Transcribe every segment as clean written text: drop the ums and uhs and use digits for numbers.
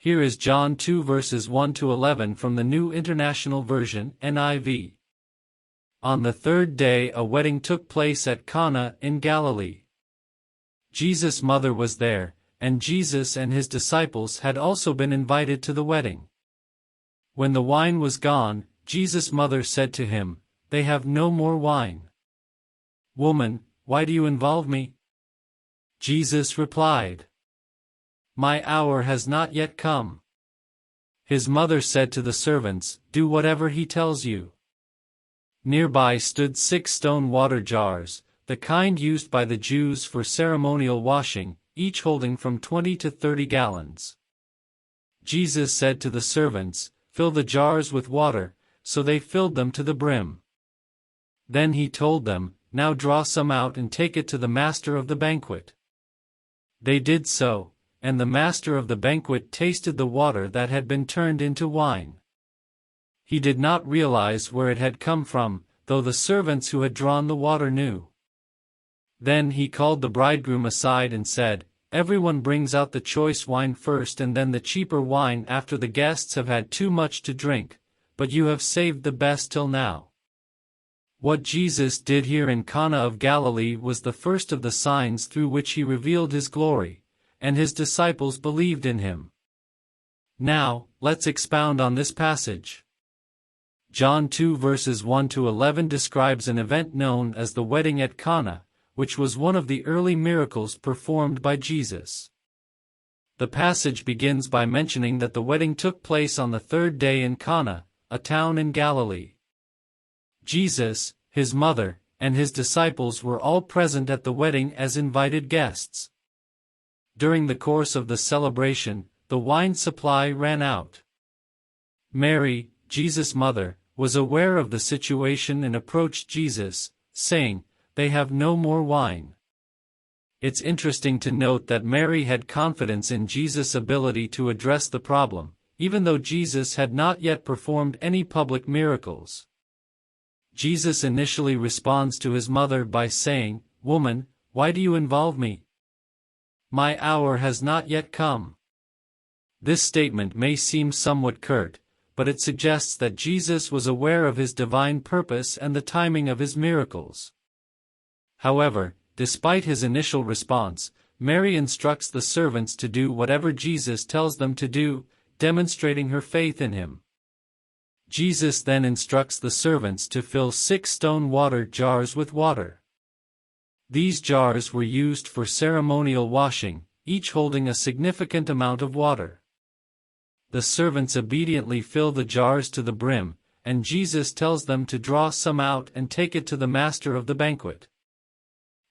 Here is John 2 verses 1 to 11 from the New International Version, NIV. On the third day a wedding took place at Cana in Galilee. Jesus' mother was there, and Jesus and his disciples had also been invited to the wedding. When the wine was gone, Jesus' mother said to him, "They have no more wine." "Woman, why do you involve me?" Jesus replied, "My hour has not yet come." His mother said to the servants, "Do whatever he tells you." Nearby stood 6 stone water jars, the kind used by the Jews for ceremonial washing, each holding from 20 to 30 gallons. Jesus said to the servants, "Fill the jars with water," so they filled them to the brim. Then he told them, "Now draw some out and take it to the master of the banquet." They did so, and the master of the banquet tasted the water that had been turned into wine. He did not realize where it had come from, though the servants who had drawn the water knew. Then he called the bridegroom aside and said, "Everyone brings out the choice wine first and then the cheaper wine after the guests have had too much to drink, but you have saved the best till now." What Jesus did here in Cana of Galilee was the first of the signs through which he revealed his glory, and his disciples believed in him. Now, let's expound on this passage. John 2 verses 1 to 11 describes an event known as the wedding at Cana, which was one of the early miracles performed by Jesus. The passage begins by mentioning that the wedding took place on the third day in Cana, a town in Galilee. Jesus, his mother, and his disciples were all present at the wedding as invited guests. During the course of the celebration, the wine supply ran out. Mary, Jesus' mother, was aware of the situation and approached Jesus, saying, "They have no more wine." It's interesting to note that Mary had confidence in Jesus' ability to address the problem, even though Jesus had not yet performed any public miracles. Jesus initially responds to his mother by saying, "Woman, why do you involve me? My hour has not yet come." This statement may seem somewhat curt, but it suggests that Jesus was aware of his divine purpose and the timing of his miracles. However, despite his initial response, Mary instructs the servants to do whatever Jesus tells them to do, demonstrating her faith in him. Jesus then instructs the servants to fill 6 stone water jars with water. These jars were used for ceremonial washing, each holding a significant amount of water. The servants obediently fill the jars to the brim, and Jesus tells them to draw some out and take it to the master of the banquet.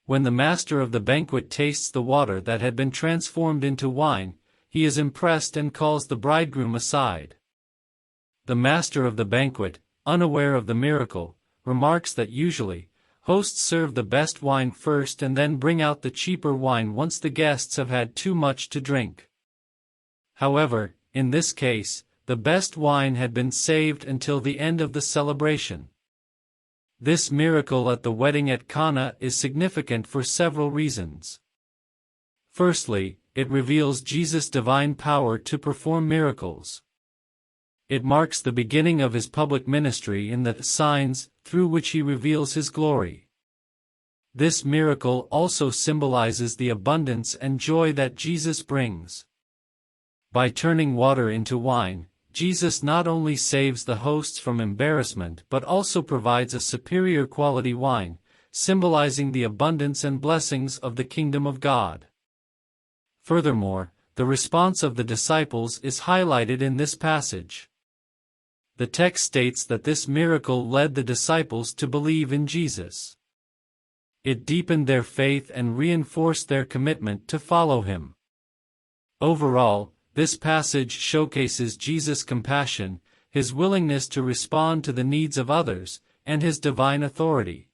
When the master of the banquet tastes the water that had been transformed into wine, he is impressed and calls the bridegroom aside. The master of the banquet, unaware of the miracle, remarks that usually, hosts serve the best wine first and then bring out the cheaper wine once the guests have had too much to drink. However, in this case, the best wine had been saved until the end of the celebration. This miracle at the wedding at Cana is significant for several reasons. Firstly, it reveals Jesus' divine power to perform miracles. It marks the beginning of his public ministry in the signs through which he reveals his glory. This miracle also symbolizes the abundance and joy that Jesus brings. By turning water into wine, Jesus not only saves the hosts from embarrassment but also provides a superior quality wine, symbolizing the abundance and blessings of the kingdom of God. Furthermore, the response of the disciples is highlighted in this passage. The text states that this miracle led the disciples to believe in Jesus. It deepened their faith and reinforced their commitment to follow him. Overall, this passage showcases Jesus' compassion, his willingness to respond to the needs of others, and his divine authority.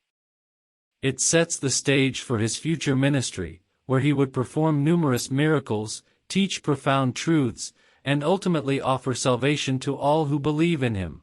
It sets the stage for his future ministry, where he would perform numerous miracles, teach profound truths, and ultimately offer salvation to all who believe in him.